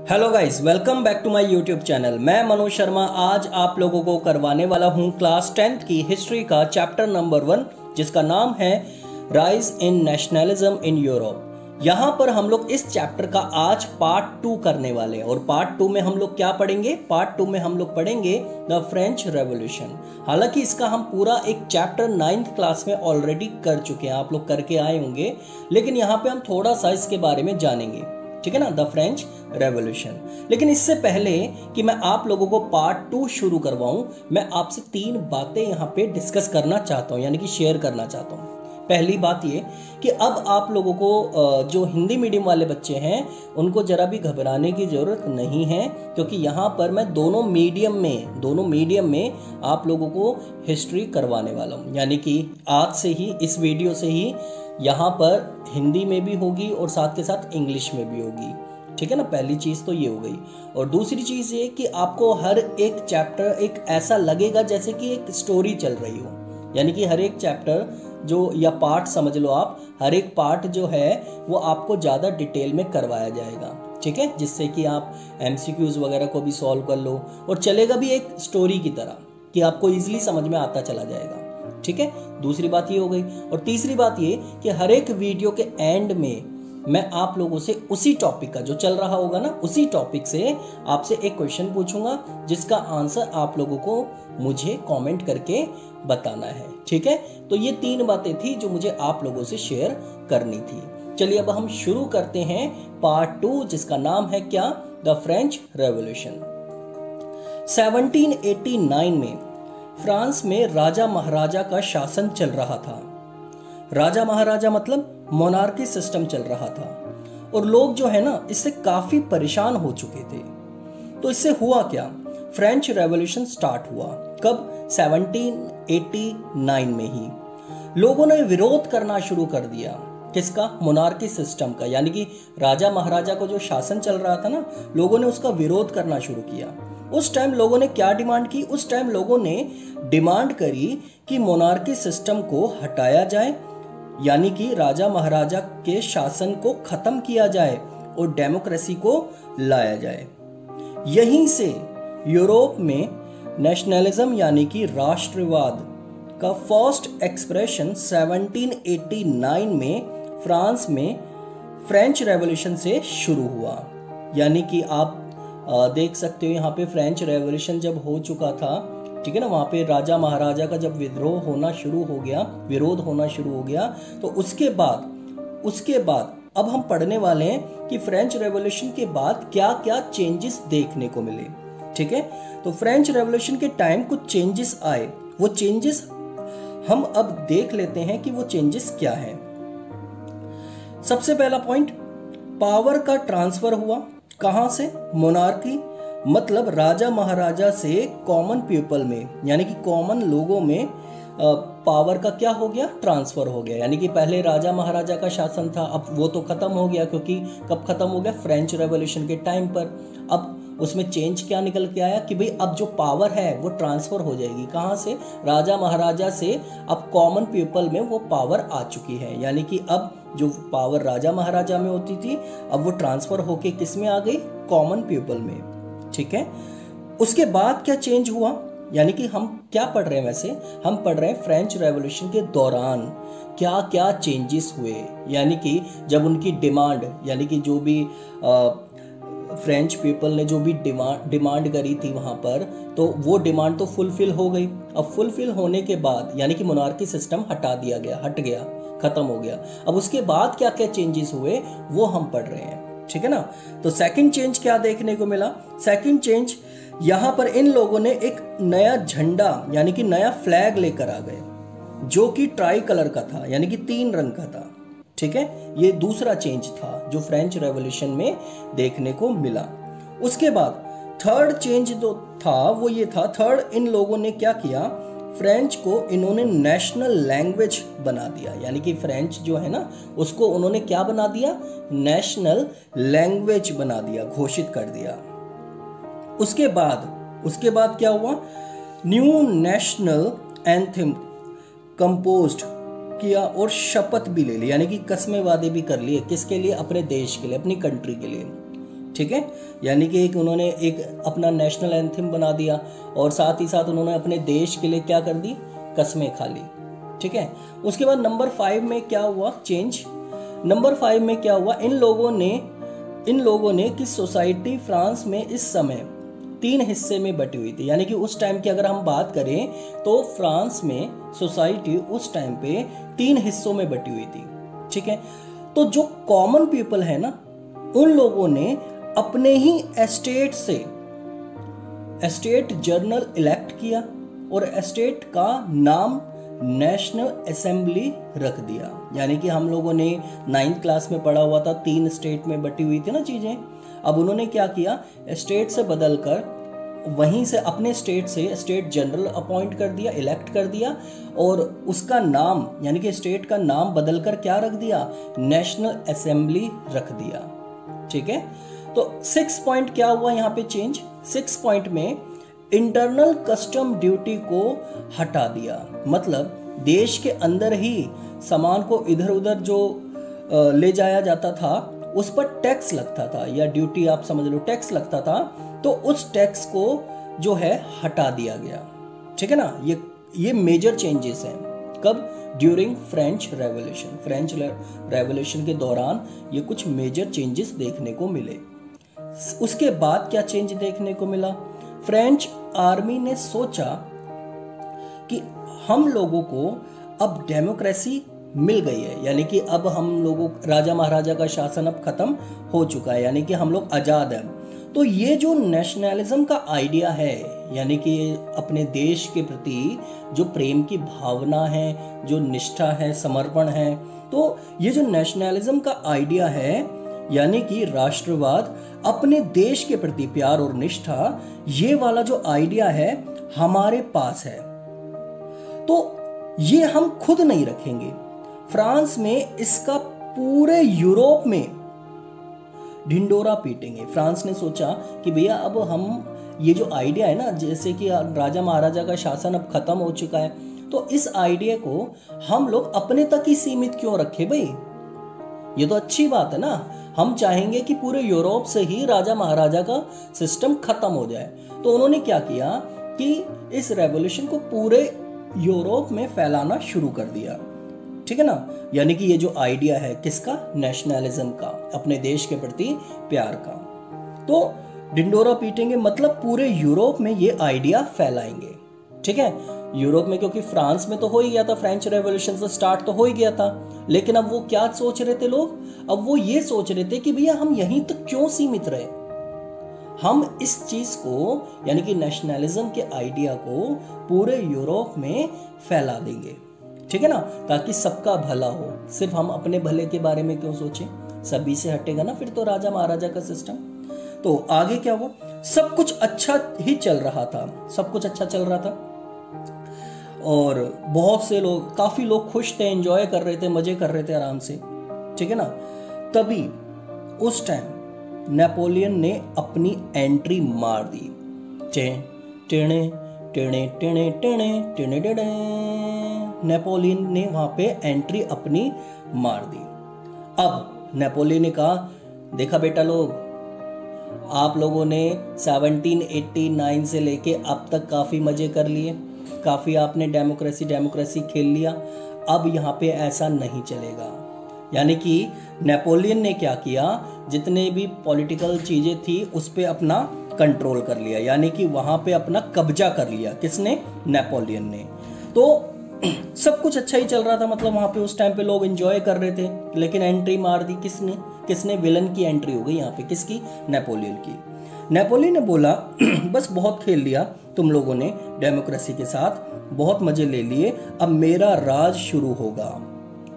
Hello guys, welcome back to my YouTube channel. मैं मनोज शर्मा आज आप लोगों को करवाने वाला हूं क्लास 10th की हिस्ट्री का चैप्टर नंबर 1, जिसका नाम है rise in nationalism in Europe. यहां पर हम लोग इस चैप्टर का आज पार्ट 2 करने वाले हैं और पार्ट 2 में हम लोग क्या पढ़ेंगे? पार्ट 2 में हम लोग पढ़ेंगे द फ्रेंच रेवोल्यूशन। हालांकि इसका हम पूरा एक चैप्टर 9th क्लास में ऑलरेडी कर चुके हैं, आप लोग करके आए होंगे, लेकिन यहाँ पे हम थोड़ा सा इसके बारे में जानेंगे, ठीक है ना, द फ्रेंच रेवोल्यूशन। लेकिन इससे पहले कि मैं आप लोगों को पार्ट 2 शुरू करवाऊं, मैं आपसे 3 बातें यहाँ पे डिस्कस करना चाहता हूँ, यानी कि शेयर करना चाहता हूँ। पहली बात ये कि अब आप लोगों को जो हिंदी मीडियम वाले बच्चे हैं उनको जरा भी घबराने की जरूरत नहीं है, क्योंकि यहाँ पर मैं दोनों मीडियम में आप लोगों को हिस्ट्री करवाने वाला हूँ। यानी कि आज से ही, इस वीडियो से ही यहाँ पर हिंदी में भी होगी और साथ के साथ इंग्लिश में भी होगी, ठीक है ना। पहली चीज़ तो ये हो गई। और दूसरी चीज़ ये कि आपको हर एक चैप्टर एक ऐसा लगेगा जैसे कि एक स्टोरी चल रही हो, यानी कि हर एक चैप्टर जो या पार्ट समझ लो आप, हर एक पार्ट जो है वो आपको ज़्यादा डिटेल में करवाया जाएगा, ठीक है, जिससे कि आप MCQs वगैरह को भी सॉल्व कर लो और चलेगा भी एक स्टोरी की तरह कि आपको ईजिली समझ में आता चला जाएगा, ठीक है। दूसरी बात ये हो गई। और तीसरी बात ये कि हर एक वीडियो के एंड में मैं आप लोगों से उसी टॉपिक का जो चल रहा होगा ना, उसी टॉपिक से आपसे एक क्वेश्चन पूछूंगा जिसका आंसर आप लोगों को मुझे कमेंट करके बताना है, ठीक है। तो ये 3 बातें थी जो मुझे आप लोगों से शेयर करनी थी। चलिए अब हम शुरू करते हैं पार्ट 2, जिसका नाम है क्या? The French revolution. 1789 में फ्रांस में राजा महाराजा का शासन चल रहा था। राजा महाराजा मतलब मोनार्की सिस्टम चल रहा था और लोग जो है ना इससे काफी परेशान हो चुके थे। तो इससे हुआ क्या? फ्रेंच रेवोल्यूशन स्टार्ट हुआ कब? 1789 में ही लोगों ने विरोध करना शुरू कर दिया। किसका? मोनार्की सिस्टम का, यानी कि राजा महाराजा को जो शासन चल रहा था ना, लोगों ने उसका विरोध करना शुरू किया। उस टाइम लोगों ने क्या डिमांड की? उस टाइम लोगों ने डिमांड करी कि मोनार्की सिस्टम को हटाया जाए, यानी कि राजा महाराजा के शासन को खत्म किया जाए और डेमोक्रेसी को लाया जाए। यहीं से यूरोप में नेशनलिज्म यानी कि राष्ट्रवाद का फर्स्ट एक्सप्रेशन 1789 में फ्रांस में फ्रेंच रेवोल्यूशन से शुरू हुआ। यानी कि आप देख सकते हो यहाँ पे फ्रेंच रेवोल्यूशन जब हो चुका था, ठीक है ना, वहां पे राजा महाराजा का जब विद्रोह होना शुरू हो गया, विरोध होना शुरू हो गया, तो उसके बाद अब हम पढ़ने वाले हैं कि फ्रेंच रेवोल्यूशन के बाद क्या क्या चेंजेस देखने को मिले, ठीक है। तो फ्रेंच रेवोल्यूशन के टाइम कुछ चेंजेस आए, वो चेंजेस हम अब देख लेते हैं कि वो चेंजेस क्या है। सबसे पहला पॉइंट, पावर का ट्रांसफर हुआ। कहां से? मोनार्की मतलब राजा महाराजा से कॉमन पीपल में, यानी कि कॉमन लोगों में पावर का क्या हो गया? ट्रांसफर हो गया। यानी कि पहले राजा महाराजा का शासन था, अब वो तो खत्म हो गया, क्योंकि कब खत्म हो गया? फ्रेंच रेवोल्यूशन के टाइम पर। अब उसमें चेंज क्या निकल के आया कि भाई अब जो पावर है वो ट्रांसफर हो जाएगी। कहाँ से? राजा महाराजा से अब कॉमन पीपल में वो पावर आ चुकी है। यानी कि अब जो पावर राजा महाराजा में होती थी, अब वो ट्रांसफर होके किस में आ गई? कॉमन पीपल में, ठीक है। उसके बाद क्या चेंज हुआ? यानी कि हम क्या पढ़ रहे हैं? वैसे हम पढ़ रहे हैं फ्रेंच रेवोल्यूशन के दौरान क्या क्या चेंजेस हुए। यानी कि जब उनकी डिमांड, यानी कि जो भी फ्रेंच पीपल ने जो भी डिमांड करी थी वहां पर, तो वो डिमांड तो फुलफिल हो गई। अब फुलफिल होने के बाद यानी कि मोनार्की सिस्टम हट गया, खत्म हो गया। अब उसके बाद क्या क्या चेंजेस हुए वो हम पढ़ रहे हैं, ठीक है ना। तो सेकंड चेंज क्या देखने को मिला? सेकंड चेंज, यहां पर इन लोगों ने एक नया झंडा यानी कि नया फ्लैग लेकर आ गए, जो कि ट्राई कलर का था, यानी कि 3 रंग का था, ठीक है। ये दूसरा चेंज था जो फ्रेंच रेवोल्यूशन में देखने को मिला। उसके बाद थर्ड चेंज जो था वो ये था, थर्ड इन लोगों ने क्या किया? फ्रेंच को इन्होंने नेशनल लैंग्वेज बना दिया। यानी कि फ्रेंच जो है ना उसको उन्होंने क्या बना दिया? नेशनल लैंग्वेज बना दिया, घोषित कर दिया। उसके बाद क्या हुआ? न्यू नेशनल एंथम कंपोज्ड किया और शपथ भी ले ली, यानी कि कस्में वादे भी कर लिए। किसके लिए? अपने देश के लिए, अपनी कंट्री के लिए। ठीक है, यानी कि एक उन्होंने एक अपना नेशनल एंथम बना दिया और साथ ही साथ उन्होंने अपने देश के लिए क्या कर दी, कस्में खा ली। ठीक है, उसके बाद नंबर 5 में क्या हुआ चेंज, नंबर 5 में क्या हुआ, इन लोगों ने कि सोसाइटी फ्रांस में इस समय 3 हिस्से में बटी हुई थी। यानी कि उस टाइम की अगर हम बात करें तो फ्रांस में सोसाइटी उस टाइम पे 3 हिस्सों में बटी हुई थी। ठीक है, तो जो कॉमन पीपल है ना, उन लोगों ने अपने ही एस्टेट से एस्टेट जर्नल इलेक्ट किया और एस्टेट का नाम नेशनल असेंबली रख दिया। यानी कि हम लोगों ने 9th क्लास में पढ़ा हुआ था 3 स्टेट में बटी हुई थी ना चीजें। अब उन्होंने क्या किया, स्टेट से बदलकर वहीं से अपने स्टेट से स्टेट जनरल अपॉइंट कर दिया, इलेक्ट कर दिया और उसका नाम यानी कि स्टेट का नाम बदलकर क्या रख दिया, नेशनल असेंबली रख दिया। ठीक है, तो 6 पॉइंट क्या हुआ यहाँ पे चेंज, 6 पॉइंट में इंटरनल कस्टम ड्यूटी को हटा दिया। मतलब देश के अंदर ही सामान को इधर उधर जो ले जाया जाता था उस पर टैक्स लगता था, या ड्यूटी आप समझ लो, टैक्स लगता था, तो उस टैक्स को जो है हटा दिया गया। ठीक है ना, ये मेजर चेंजेस हैं। कब, during French revolution, French revolution के दौरान ये कुछ मेजर चेंजेस देखने को मिले। उसके बाद क्या चेंज देखने को मिला, फ्रेंच आर्मी ने सोचा कि हम लोगों को अब डेमोक्रेसी मिल गई है, यानी कि अब हम लोगों राजा महाराजा का शासन अब खत्म हो चुका है, यानी कि हम लोग आजाद हैं। तो ये जो नेशनलिज्म का आइडिया है, यानी कि अपने देश के प्रति जो प्रेम की भावना है, जो निष्ठा है, समर्पण है, तो ये जो नेशनलिज्म का आइडिया है यानी कि राष्ट्रवाद, अपने देश के प्रति प्यार और निष्ठा, ये वाला जो आइडिया है हमारे पास है, तो ये हम खुद नहीं रखेंगे। फ्रांस में इसका पूरे यूरोप में ढिंडोरा पीटेंगे। फ्रांस ने सोचा कि भैया अब हम ये जो आइडिया है ना, जैसे कि राजा महाराजा का शासन अब खत्म हो चुका है, तो इस आइडिया को हम लोग अपने तक ही सीमित क्यों रखें भाई, ये तो अच्छी बात है ना। हम चाहेंगे कि पूरे यूरोप से ही राजा महाराजा का सिस्टम खत्म हो जाए। तो उन्होंने क्या किया कि इस रेवोल्यूशन को पूरे यूरोप में फैलाना शुरू कर दिया। ठीक है ना, यानी कि ये जो आइडिया है किसका, नेशनलिज्म का, अपने देश के प्रति प्यार का। तो ढिंडोरा पीटेंगे मतलब पूरे यूरोप में ये आइडिया फैलाएंगे। ठीक है, यूरोप में, क्योंकि फ्रांस में तो हो ही गया था, फ्रेंच रेवोल्यूशन से स्टार्ट तो हो ही गया था, लेकिन अब वो क्या सोच रहे थे लोग, अब वो ये सोच रहे थे कि भैया हम यहीं तक क्यों सीमित रहे, हम इस चीज को यानी कि नेशनलिज्म के आइडिया को पूरे यूरोप में फैला देंगे। ठीक है ना, ताकि सबका भला हो, सिर्फ हम अपने भले के बारे में क्यों सोचें, सभी से हटेगा ना फिर तो राजा महाराजा का सिस्टम। तो आगे क्या हुआ, सब कुछ अच्छा ही चल रहा था, सब कुछ अच्छा चल रहा था और बहुत से लोग, काफी लोग खुश थे, एंजॉय कर रहे थे, मजे कर रहे थे आराम से। ठीक है ना, तभी उस टाइम नेपोलियन ने अपनी एंट्री मार दी। टेणे टेणे टेणे टेणे टेणे टेणे, नेपोलियन ने वहां पे एंट्री अपनी मार दी। अब नेपोलियन ने कहा, देखा बेटा लोग, आप लोगों ने 1789 से लेके अब तक काफी मजे कर लिए, काफी आपने डेमोक्रेसी खेल लिया, अब यहाँ पे ऐसा नहीं चलेगा। यानी कि नेपोलियन ने क्या किया, जितने भी पॉलिटिकल चीजें थी उस पे अपना कंट्रोल कर लिया, यानी कि वहां पे अपना कब्जा कर लिया। किसने, नेपोलियन ने। तो सब कुछ अच्छा ही चल रहा था, मतलब वहां पे उस टाइम पे लोग एंजॉय कर रहे थे, लेकिन एंट्री मार दी किसने, विलन की एंट्री हो गई यहाँ पे, किसकी, नेपोलियन की। नेपोलियन ने बोला बस बहुत खेल लिया तुम लोगों ने डेमोक्रेसी के साथ, बहुत मजे ले लिए, अब मेरा राज शुरू होगा।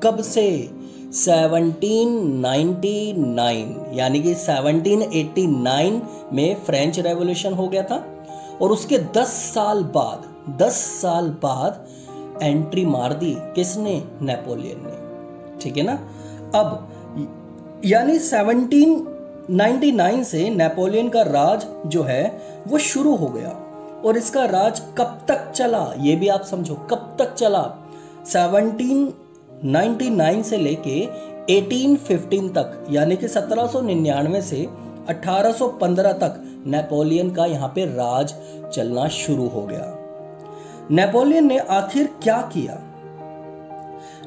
कब से, 1799, यानी कि 1789 में फ्रेंच रेवोल्यूशन हो गया था और उसके 10 साल बाद एंट्री मार दी किसने, नेपोलियन ने। ठीक है ना, अब यानी 1799 से नेपोलियन का राज जो है वो शुरू हो गया। और इसका राज कब तक चला ये भी आप समझो, कब तक चला, 1799 से लेके 1815 तक, यानी कि 1799 से 1815 तक नेपोलियन का यहाँ पे राज चलना शुरू हो गया। नेपोलियन ने आखिर क्या किया?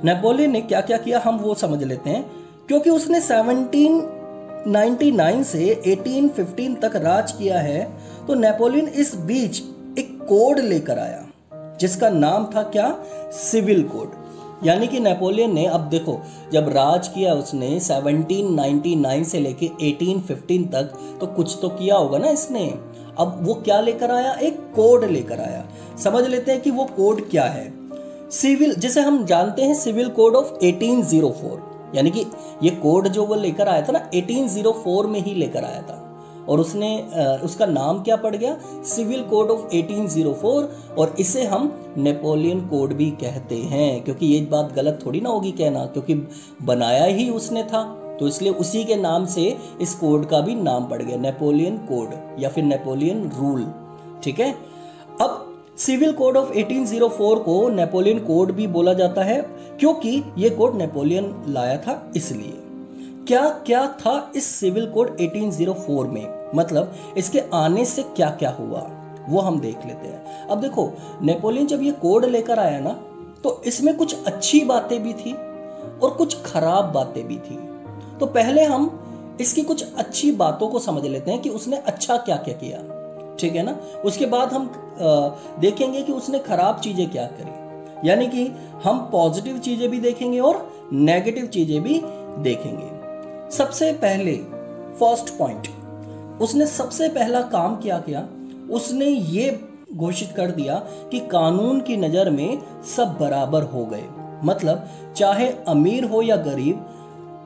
नेपोलियन ने क्या क्या किया हम वो समझ लेते हैं। क्योंकि उसने 1799 से 1815 तक राज किया है, तो नेपोलियन इस बीच एक कोड लेकर आया जिसका नाम था क्या? Civil code. यानी कि नेपोलियन ने, अब देखो, जब राज किया उसने 1799 से लेके 1815 तक, तो कुछ तो किया होगा ना इसने। अब वो क्या लेकर आया? एक कोड लेकर आया। समझ लेते हैं कि वो कोड क्या है। सिविल, जिसे हम जानते हैं सिविल कोड ऑफ 1804, यानी कि ये कोड जो वो लेकर आया था ना 1804 में ही लेकर आया था, और उसने उसका नाम क्या पड़ गया? Civil code of 1804। और इसे हम नेपोलियन कोड भी कहते हैं, क्योंकि ये बात गलत थोड़ी ना होगी कहना, क्योंकि बनाया ही उसने था, तो इसलिए उसी के नाम से इस कोड का भी नाम पड़ गया, नेपोलियन कोड या फिर नेपोलियन रूल। ठीक है। अब सिविल कोड ऑफ 1804 को नेपोलियन कोड भी बोला जाता है, क्योंकि ये कोड नेपोलियन लाया था इसलिए। क्या क्या था इस सिविल कोड 1804 में, मतलब इसके आने से क्या क्या हुआ वो हम देख लेते हैं। अब देखो, नेपोलियन जब ये कोड लेकर आया ना, तो इसमें कुछ अच्छी बातें भी थी और कुछ खराब बातें भी थी। तो पहले हम इसकी कुछ अच्छी बातों को समझ लेते हैं कि उसने अच्छा क्या क्या किया। ठीक है ना। उसके बाद हम देखेंगे कि उसने खराब चीजें क्या करी, यानी कि हम पॉजिटिव चीजें भी देखेंगे और नेगेटिव चीजें भी देखेंगे। सबसे पहले फर्स्ट पॉइंट, उसने सबसे पहला काम क्या किया? उसने ये घोषित कर दिया कि कानून की नजर में सब बराबर हो गए। मतलब चाहे अमीर हो या गरीब,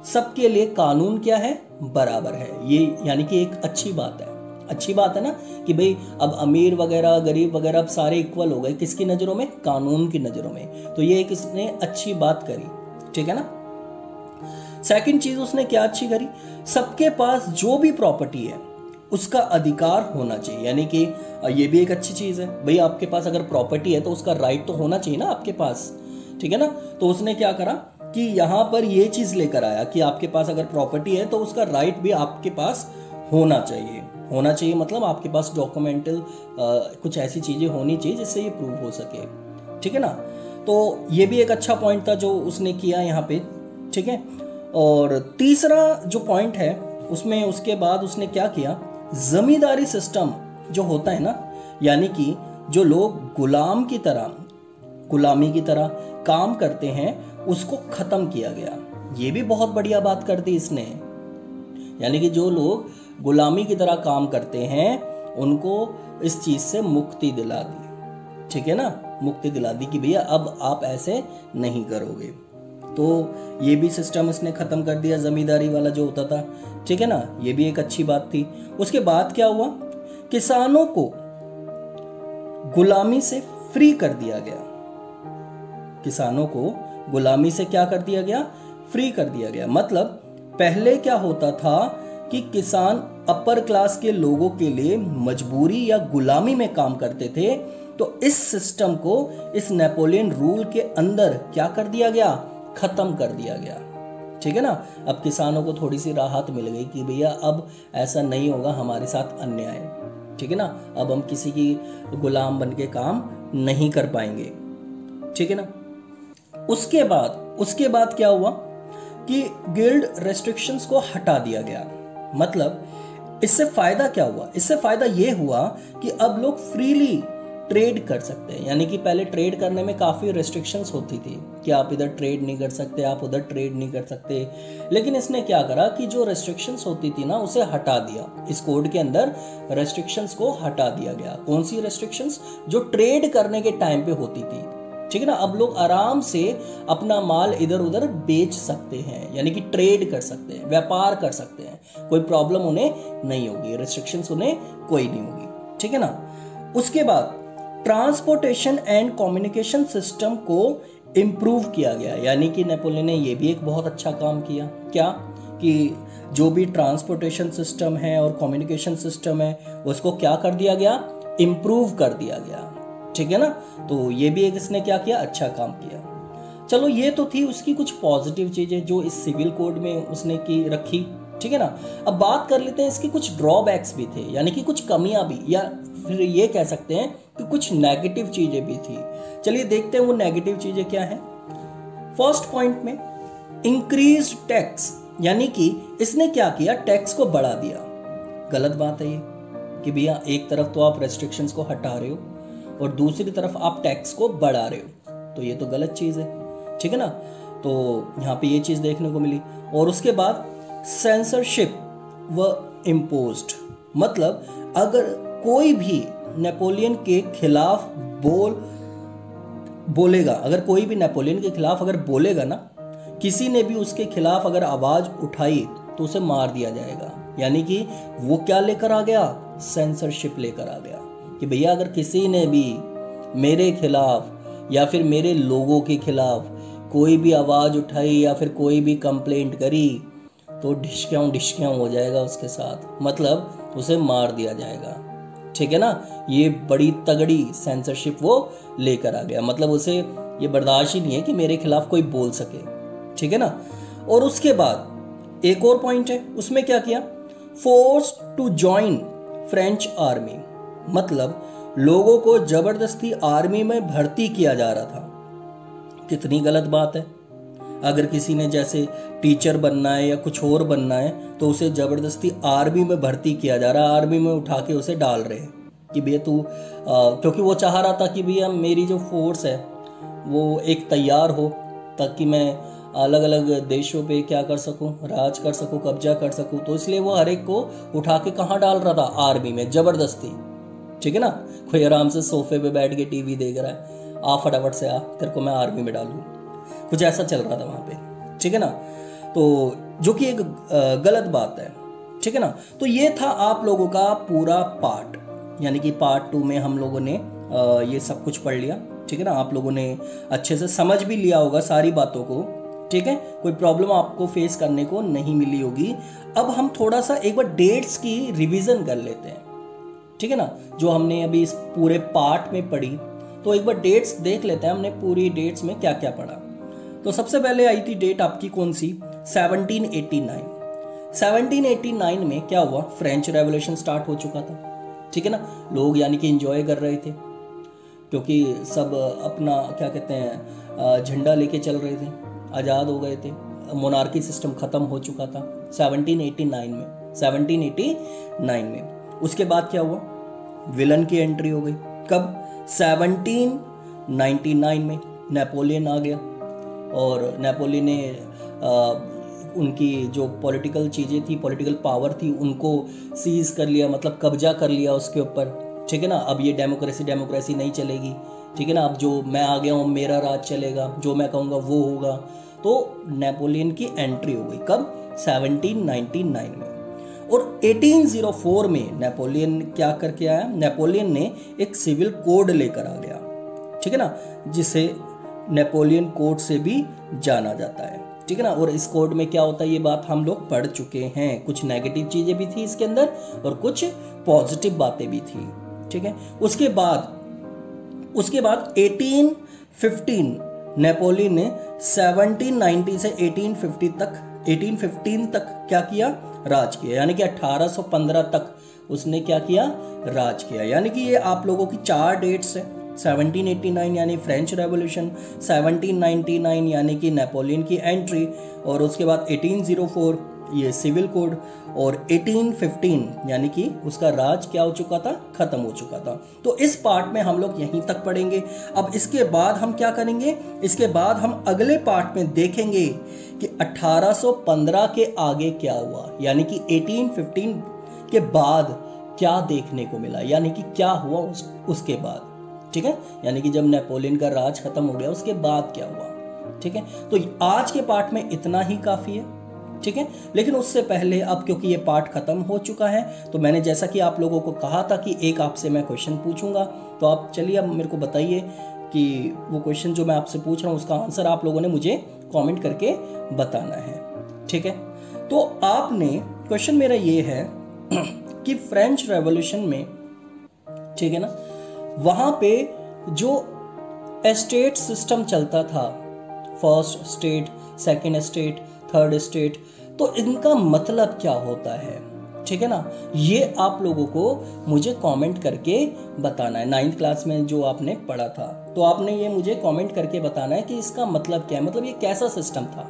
सबके लिए कानून क्या है? बराबर है। ये यानी कि एक अच्छी बात है। अच्छी बात है ना कि भाई अब अमीर वगैरह गरीब वगैरह अब सारे इक्वल हो गए। किसकी नजरों में? कानून की नजरों में। तो ये एक इसने अच्छी बात करी। ठीक है ना। सेकंड चीज उसने क्या अच्छी करी? सबके पास जो भी प्रॉपर्टी है उसका अधिकार होना चाहिए। यानी कि ये भी एक अच्छी चीज है। भाई आपके पास अगर प्रॉपर्टी है तो उसका राइट तो होना चाहिए ना आपके पास। ठीक है ना। तो उसने क्या करा कि यहां पर ये चीज लेकर आया कि आपके पास अगर प्रॉपर्टी है तो उसका राइट भी आपके पास होना चाहिए। होना चाहिए मतलब आपके पास डॉक्यूमेंटल कुछ ऐसी चीजें होनी चाहिए जिससे ये प्रूव हो सके। ठीक है ना। तो ये भी एक अच्छा पॉइंट था जो उसने किया यहाँ पे। ठीक है। और तीसरा जो पॉइंट है उसमें उसके बाद उसने क्या किया? जमींदारी सिस्टम जो होता है ना, यानी कि जो लोग गुलामी की तरह काम करते हैं, उसको खत्म किया गया। ये भी बहुत बढ़िया बात कर दी इसने। यानी कि जो लोग गुलामी की तरह काम करते हैं उनको इस चीज से मुक्ति दिला दी। ठीक है ना। मुक्ति दिला दी कि भैया अब आप ऐसे नहीं करोगे। तो ये भी सिस्टम इसने खत्म कर दिया, जमींदारी वाला जो होता था। ठीक है ना। ये भी एक अच्छी बात थी। उसके बाद क्या हुआ? किसानों को गुलामी से फ्री कर दिया गया। किसानों को गुलामी से क्या कर दिया गया? फ्री कर दिया गया। मतलब पहले क्या होता था कि किसान अपर क्लास के लोगों के लिए मजबूरी या गुलामी में काम करते थे। तो इस सिस्टम को इस नेपोलियन रूल के अंदर क्या कर दिया गया? खत्म कर दिया गया। ठीक है ना। अब किसानों को थोड़ी सी राहत मिल गई कि भैया अब ऐसा नहीं होगा हमारे साथ अन्याय। ठीक है ना। अब हम किसी की गुलाम बन के काम नहीं कर पाएंगे। ठीक है ना। उसके बाद क्या हुआ कि गिल्ड रेस्ट्रिक्शंस को हटा दिया गया। मतलब इससे फायदा क्या हुआ? इससे फायदा यह हुआ कि अब लोग फ्रीली ट्रेड कर सकते हैं। यानी कि पहले ट्रेड करने में काफी रेस्ट्रिक्शंस होती थी कि आप इधर ट्रेड नहीं कर सकते, आप उधर ट्रेड नहीं कर सकते। लेकिन इसने क्या करा कि जो रेस्ट्रिक्शंस होती थी ना उसे हटा दिया। इस कोड के अंदर रेस्ट्रिक्शंस को हटा दिया गया। कौन सी रेस्ट्रिक्शंस? जो ट्रेड करने के टाइम पे होती थी। ठीक है ना। अब लोग आराम से अपना माल इधर उधर बेच सकते हैं, यानी कि ट्रेड कर सकते हैं, व्यापार कर सकते हैं। कोई प्रॉब्लम उन्हें नहीं होगी, रेस्ट्रिक्शंस उन्हें कोई नहीं होगी। ठीक है ना। उसके बाद ट्रांसपोर्टेशन एंड कम्युनिकेशन सिस्टम को इंप्रूव किया गया। यानी कि नेपोलियन ने यह भी एक बहुत अच्छा काम किया। क्या? कि जो भी ट्रांसपोर्टेशन सिस्टम है और कम्युनिकेशन सिस्टम है उसको क्या कर दिया गया? इंप्रूव कर दिया गया। ठीक है ना। तो ये भी एक इसने क्या किया? अच्छा काम किया। चलो ये तो थी उसकी कुछ पॉजिटिव चीजें जो इस सिविल कोड में उसने की रखी। ठीक है ना। अब बात कर लेते हैं इसके कुछ ड्रॉबैक्स भी थे, यानी कि कुछ कमियां भी, या फिर ये कह सकते हैं कि कुछ नेगेटिव चीजें भी थी। चलिए देखते हैं वो नेगेटिव चीजें क्या है। फर्स्ट पॉइंट में इंक्रीज टैक्स, यानी कि इसने क्या किया, टैक्स को बढ़ा दिया। गलत बात है ये कि भैया एक तरफ तो आप रेस्ट्रिक्शंस को हटा रहे हो और दूसरी तरफ आप टैक्स को बढ़ा रहे हो, तो ये तो गलत चीज है, ठीक है ना। तो यहाँ पे ये चीज देखने को मिली। और उसके बाद सेंसरशिप व इम्पोज्ड, मतलब अगर कोई भी नेपोलियन के खिलाफ बोलेगा, अगर कोई भी नेपोलियन के खिलाफ अगर बोलेगा ना, किसी ने भी उसके खिलाफ अगर आवाज उठाई तो उसे मार दिया जाएगा। यानी कि वो क्या लेकर आ गया, सेंसरशिप लेकर आ गया कि भैया अगर किसी ने भी मेरे खिलाफ या फिर मेरे लोगों के खिलाफ कोई भी आवाज उठाई या फिर कोई भी कंप्लेंट करी तो ढिशक्यां हो जाएगा उसके साथ, मतलब उसे मार दिया जाएगा, ठीक है ना। ये बड़ी तगड़ी सेंसरशिप वो लेकर आ गया, मतलब उसे ये बर्दाश्त ही नहीं है कि मेरे खिलाफ कोई बोल सके, ठीक है ना। और उसके बाद एक और पॉइंट है, उसमें क्या किया, force to join French army, मतलब लोगों को जबरदस्ती आर्मी में भर्ती किया जा रहा था। कितनी गलत बात है। अगर किसी ने जैसे टीचर बनना है या कुछ और बनना है तो उसे जबरदस्ती आर्मी में भर्ती किया जा रहा है, आर्मी में उठा के उसे डाल रहे हैं कि भैया तू क्योंकि वो चाह रहा था कि भैया मेरी जो फोर्स है वो एक तैयार हो ताकि मैं अलग अलग देशों पे क्या कर सकूं, राज कर सकूं, कब्जा कर सकूं। तो इसलिए वो हर एक को उठा के कहाँ डाल रहा था, आर्मी में जबरदस्ती, ठीक है ना। कोई आराम से सोफे पे बैठ के टीवी देख रहा है, आ फटाफट से आ, तेरे को मैं आर्मी में डालूं, कुछ ऐसा चल रहा था वहां पे, ठीक है ना। तो जो कि एक गलत बात है, ठीक है ना। तो ये था आप लोगों का पूरा पार्ट, यानी कि पार्ट 2 में हम लोगों ने ये सब कुछ पढ़ लिया, ठीक है ना। आप लोगों ने अच्छे से समझ भी लिया होगा सारी बातों को, ठीक है। कोई प्रॉब्लम आपको फेस करने को नहीं मिली होगी। अब हम थोड़ा सा एक बार डेट्स की रिवीजन कर लेते हैं, ठीक है ना, जो हमने अभी इस पूरे पार्ट में पढ़ी। तो एक बार डेट्स देख लेते हैं हमने पूरी डेट्स में क्या क्या पढ़ा। तो सबसे पहले आई थी डेट आपकी कौन सी, 1789। 1789 में क्या हुआ, फ्रेंच रेवोल्यूशन स्टार्ट हो चुका था, ठीक है ना। लोग यानी कि एंजॉय कर रहे थे क्योंकि सब अपना क्या कहते हैं झंडा लेके चल रहे थे, आज़ाद हो गए थे, मोनार्की सिस्टम खत्म हो चुका था 1789 में। उसके बाद क्या हुआ, विलन की एंट्री हो गई। कब, 1799 में नेपोलियन आ गया और नेपोलियन ने उनकी जो पॉलिटिकल चीज़ें थी, पॉलिटिकल पावर थी, उनको सीज कर लिया, मतलब कब्जा कर लिया उसके ऊपर, ठीक है ना। अब ये डेमोक्रेसी नहीं चलेगी, ठीक है ना। अब जो मैं आ गया हूँ मेरा राज चलेगा, जो मैं कहूँगा वो होगा। तो नेपोलियन की एंट्री हो गई कब, 1799 में। और 1804 में नेपोलियन क्या करके आया, नेपोलियन ने एक सिविल कोड लेकर आ गया, ठीक है ना, जिसे नेपोलियन कोड से भी जाना जाता है, ठीक है ना। और इस कोड में क्या होता है ये बात हम लोग पढ़ चुके हैं। कुछ नेगेटिव चीजें भी थी इसके अंदर और कुछ पॉजिटिव बातें भी थी, ठीक है। उसके बाद 1815 नेपोलियन ने 1790 से 1815 तक क्या किया, राज किया, यानी कि 1815 तक उसने क्या किया, राज किया। यानी कि ये आप लोगों की 4 डेट्स है, 1789 यानी फ्रेंच रेवोल्यूशन, 1799 यानी कि नेपोलियन की एंट्री, और उसके बाद 1804 ये सिविल कोड, और 1815 यानी कि उसका राज क्या हो चुका था, खत्म हो चुका था। तो इस पार्ट में हम लोग यहीं तक पढ़ेंगे। अब इसके बाद हम क्या करेंगे, इसके बाद हम अगले पार्ट में देखेंगे कि 1815 के आगे क्या हुआ, यानी कि 1815 के बाद क्या देखने को मिला, यानी कि क्या हुआ उसके बाद, ठीक है। यानी कि जब नेपोलियन का राज खत्म हो गया उसके बाद क्या हुआ, ठीक है। तो आज के पार्ट में इतना ही काफी है, ठीक है। लेकिन उससे पहले अब क्योंकि ये पार्ट खत्म हो चुका है तो मैंने जैसा कि आप लोगों को कहा था कि एक आपसे मैं क्वेश्चन पूछूंगा, तो आप चलिए अब मेरे को बताइए कि वो क्वेश्चन जो मैं आपसे पूछ रहा हूँ उसका आंसर आप लोगों ने मुझे कमेंट करके बताना है, ठीक है। तो आपने क्वेश्चन मेरा ये है कि फ्रेंच रेवोल्यूशन में, ठीक है ना, वहां पे जो एस्टेट सिस्टम चलता था, first state, second state, third state, तो इनका मतलब क्या होता है, ठीक है ना, ये आप लोगों को मुझे कमेंट करके बताना है। 9th क्लास में जो आपने पढ़ा था, तो आपने ये मुझे कमेंट करके बताना है कि इसका मतलब क्या है, मतलब ये कैसा सिस्टम था,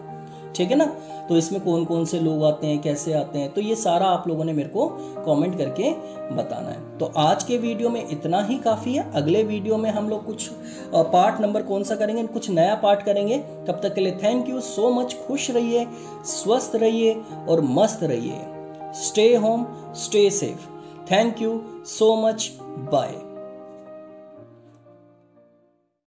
ठीक है ना। तो इसमें कौन कौन से लोग आते हैं, कैसे आते हैं, तो ये सारा आप लोगों ने मेरे को कमेंट करके बताना है। तो आज के वीडियो में इतना ही काफ़ी है। अगले वीडियो में हम लोग कुछ पार्ट नंबर कौन सा करेंगे, कुछ नया पार्ट करेंगे। तब तक के लिए थैंक यू सो मच। खुश रहिए, स्वस्थ रहिए और मस्त रहिए। Stay home, stay safe. Thank you so much. Bye.